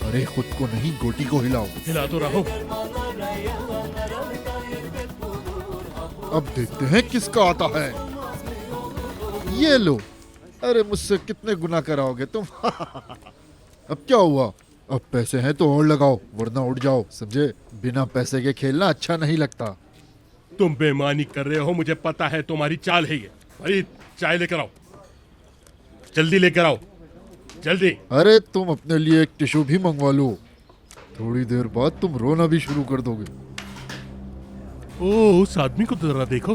अरे खुद को नहीं, गोटी को हिलाओ। हिला तो रहो। अब देखते हैं किसका आता है। ये लो। अरे मुझसे कितने गुना कराओगे तुम? अब क्या हुआ? अब पैसे हैं तो और लगाओ, वरना उड़ जाओ, समझे? बिना पैसे के खेलना अच्छा नहीं लगता। तुम बेईमानी कर रहे हो, मुझे पता है तुम्हारी चाल है ये। भाई चाय लेकर आओ, जल्दी लेकर आओ, जल्दी। अरे तुम अपने लिए एक टिश्यू भी मंगवा लो, थोड़ी देर बाद तुम रोना भी शुरू कर दोगे। ओह, उस आदमी को तो जरा देखो।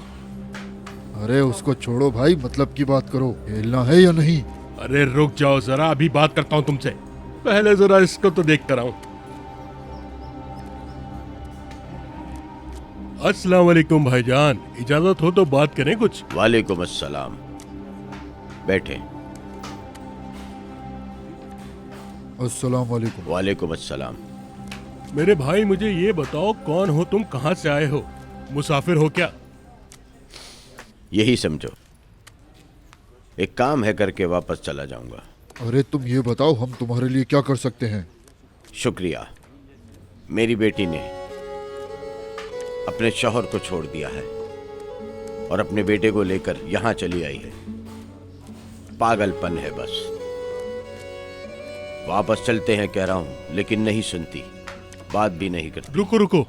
अरे उसको छोड़ो भाई, मतलब की बात करो, खेलना है या नहीं? अरे रुक जाओ जरा, अभी बात करता हूँ तुमसे। पहले जरा इसको तो देख कर आऊं। अस्सलाम वालेकुम भाईजान, इजाजत हो तो बात करें कुछ। वालेकुम अस्सलाम, बैठे। अस्सलाम वालेकुम। वालेकुम अस्सलाम। मेरे भाई मुझे ये बताओ, कौन हो तुम, कहाँ से आए हो, मुसाफिर हो क्या? यही समझो, एक काम है करके वापस चला जाऊंगा। अरे तुम ये बताओ, हम तुम्हारे लिए क्या कर सकते हैं? शुक्रिया। मेरी बेटी ने अपने शौहर को छोड़ दिया है और अपने बेटे को लेकर यहां चली आई है। पागलपन है बस। वापस चलते हैं कह रहा हूं, लेकिन नहीं सुनती, बात भी नहीं करती। रुको रुको,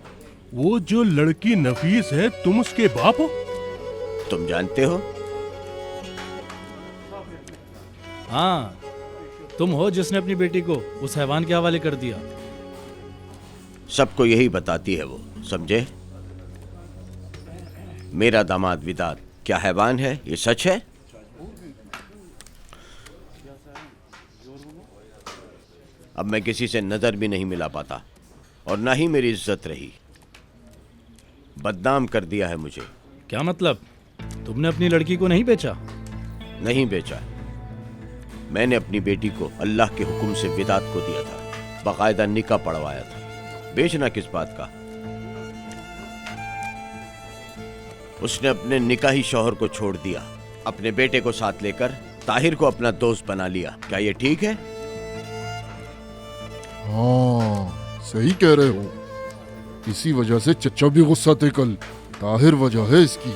वो जो लड़की नफीस है, तुम उसके बाप हो? तुम जानते हो? हाँ, तुम हो जिसने अपनी बेटी को उस हैवान के हवाले कर दिया। सबको यही बताती है वो, समझे? मेरा दामाद विदात क्या हैवान है? ये सच है? अब मैं किसी से नजर भी नहीं मिला पाता और ना ही मेरी इज्जत रही। बदनाम कर दिया है मुझे। क्या मतलब? तुमने अपनी लड़की को नहीं बेचा? नहीं बेचा, मैंने अपनी बेटी को अल्लाह के हुक्म से विदात को दिया था, बाकायदा निकाह पढ़वाया था। बेचना किस बात का? उसने अपने निकाही शौहर को छोड़ दिया, अपने बेटे को साथ लेकर ताहिर को अपना दोस्त बना लिया। क्या ये ठीक है? हाँ सही कह रहे हो, इसी वजह से चचा भी गुस्सा थे कल। ताहिर वजह है इसकी।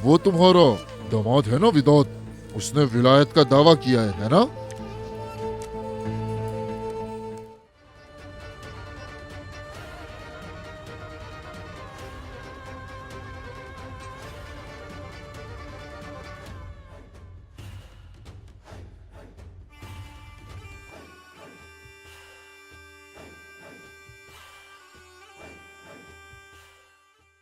वो तुम्हारा दामाद है ना विदात, उसने विलायत का दावा किया है ना?